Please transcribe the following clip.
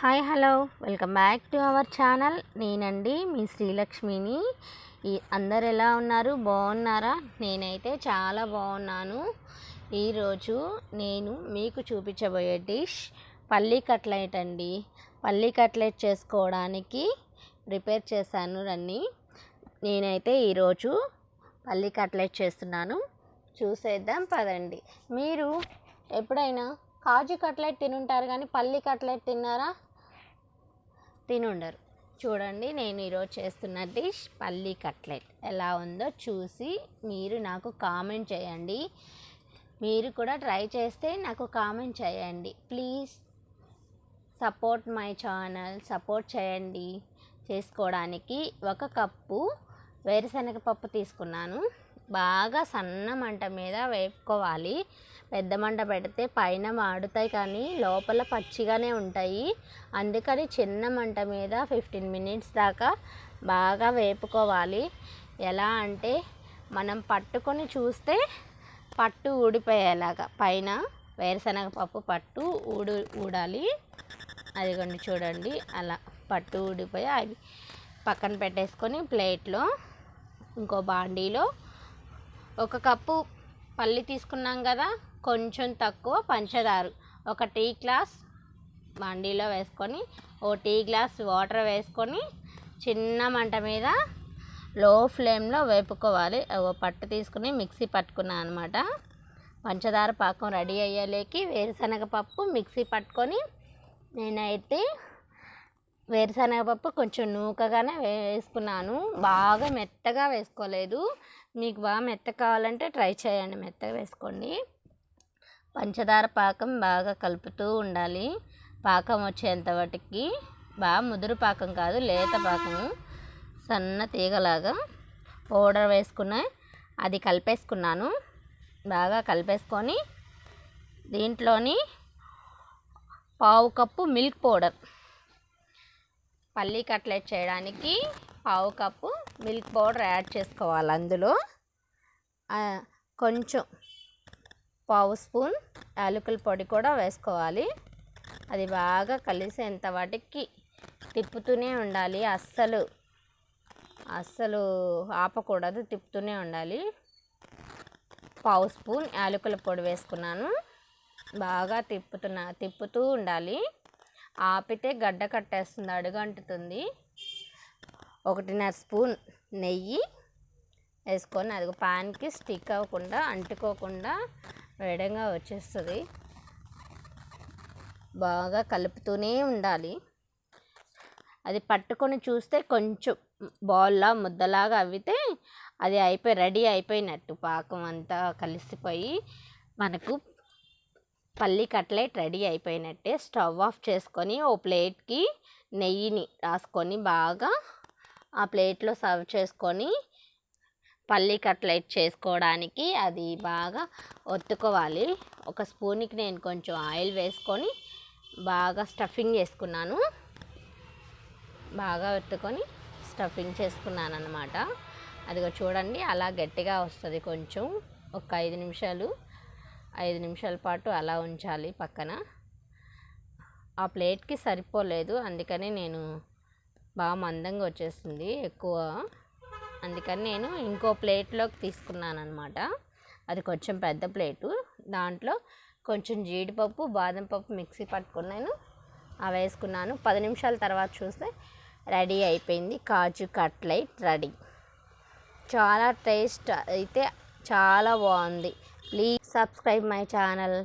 Hi hello welcome back to our channel. నేనండి మీ శ్రీలక్ష్మిని. అందరు ఎలా ఉన్నారు? బాగున్నారా? నేనైతే చాలా బాగున్నాను. ఈరోజు నేను మీకు చూపించబోయే డిష్ పల్లీ కట్లెట్ అండి. పల్లీ కట్లెట్ చేసుకోవడానికి ప్రిపేర్ చేశాను రండి. నేనైతే ఈరోజు పల్లీ కట్లెట్ చేస్తున్నాను, చూసేద్దాం పదండి. మీరు ఎప్పుడైనా కాజు కట్లెట్ తినుంటారు కానీ పల్లీ కట్లెట్ తిన్నారా? తినుండరు. చూడండి, నేను ఈరోజు చేస్తున్న డిష్ పల్లీ కట్లెట్. ఎలా ఉందో చూసి మీరు నాకు కామెంట్ చేయండి. మీరు కూడా ట్రై చేస్తే నాకు కామెంట్ చేయండి. Please support my channel, support చేయండి. చేసుకోవడానికి 1 కప్పు వేరుశనగ పప్పు తీసుకున్నాను. బాగా సన్న మంట మీద వేపుకోవాలి. పెద్ద మంట పెడితే పైన మాడుతాయి కానీ లోపల పచ్చిగానే ఉంటాయి. అందుకని చిన్న మంట మీద 15 మినిట్స్ దాకా బాగా వేపుకోవాలి. ఎలా అంటే మనం పట్టుకొని చూస్తే పట్టు ఊడిపోయేలాగా పైన వేరుశనగ పప్పు పట్టు ఊడాలి. అదిగోండి చూడండి, అలా పట్టు ఊడిపోయి అవి పక్కన పెట్టేసుకొని ప్లేట్లో ఇంకో బాండీలో 1 కప్పు పల్లి తీసుకున్నాం కదా, కొంచెం తక్కువ పంచదార 1 టీ గ్లాస్ బాండీలో వేసుకొని 1 టీ గ్లాస్ వాటర్ వేసుకొని చిన్న మంట మీద లో ఫ్లేమ్లో వేపుకోవాలి. పట్టు తీసుకుని మిక్సీ పట్టుకున్నాను అనమాట. పంచదార పాకం రెడీ అయ్యేలేకి వేరుశనగపప్పు మిక్సీ పట్టుకొని, నేనైతే వేరుశనగపప్పు కొంచెం నూకగానే వేసుకున్నాను, బాగా మెత్తగా వేసుకోలేదు. మీకు బాగా మెత్తగా కావాలంటే ట్రై చేయండి, మెత్తగా వేసుకోండి. పంచదార పాకం బాగా కలుపుతూ ఉండాలి. పాకం వచ్చేంత వాటికి, బాగా ముదురు పాకం కాదు, లేత పాకము, సన్న తీగలాగా పౌడర్ వేసుకున్నా అది కలిపేసుకున్నాను. బాగా కలిపేసుకొని దీంట్లోని 1/2 కప్పు మిల్క్ పౌడర్, పల్లీ కట్లెట్ చేయడానికి 1/2 కప్పు మిల్క్ పౌడర్ యాడ్ చేసుకోవాలి. అందులో కొంచెం 1/2 స్పూన్ యాలకుల పొడి కూడా వేసుకోవాలి. అది బాగా కలిసేంత వాటికి తిప్పుతూనే ఉండాలి. అస్సలు ఆపకూడదు, తిప్పుతూనే ఉండాలి. 1/2 స్పూన్ యాలకుల పొడి వేసుకున్నాను. బాగా తిప్పుతూ ఉండాలి. ఆపితే గడ్డ కట్టేస్తుంది, అడుగంటుతుంది. 1.5 స్పూన్ నెయ్యి వేసుకొని, అది పాన్కి స్టిక్ అవ్వకుండా అంటుకోకుండా వేడంగా వచ్చేస్తుంది. బాగా కలుపుతూనే ఉండాలి. అది పట్టుకొని చూస్తే కొంచెం బాల్లా ముద్దలాగా అవితే అది రెడీ అయిపోయినట్టు. పాకం అంతా కలిసిపోయి మనకు పల్లీ కట్లెట్ రెడీ అయిపోయినట్టే. స్టవ్ ఆఫ్ చేసుకొని ఓ ప్లేట్కి నెయ్యిని రాసుకొని బాగా ఆ ప్లేట్లో సర్వ్ చేసుకొని పల్లీ కట్లెట్ చేసుకోవడానికి అది బాగా ఒత్తుకోవాలి. 1 స్పూన్కి నేను కొంచెం ఆయిల్ వేసుకొని బాగా స్టఫింగ్ చేసుకున్నాను. బాగా ఒత్తుకొని స్టఫింగ్ చేసుకున్నాను అన్నమాట. అదిగో చూడండి, అలా గట్టిగా వస్తుంది. కొంచెం ఒక 5 నిమిషాల పాటు అలా ఉంచాలి పక్కన. ఆ ప్లేట్కి సరిపోలేదు, అందుకని నేను బాగా మందంగా వచ్చేస్తుంది ఎక్కువ, అందుకని నేను ఇంకో ప్లేట్లోకి తీసుకున్నాను అనమాట. అది కొంచెం పెద్ద ప్లేటు. దాంట్లో కొంచెం జీడిపప్పు, బాదం పప్పు మిక్సీ పట్టుకున్నాను, అవి వేసుకున్నాను. 10 నిమిషాల తర్వాత చూస్తే రెడీ అయిపోయింది. కాజు కట్లెట్ రెడీ. చాలా టేస్ట్ అయితే చాలా బాగుంది. Please subscribe my channel.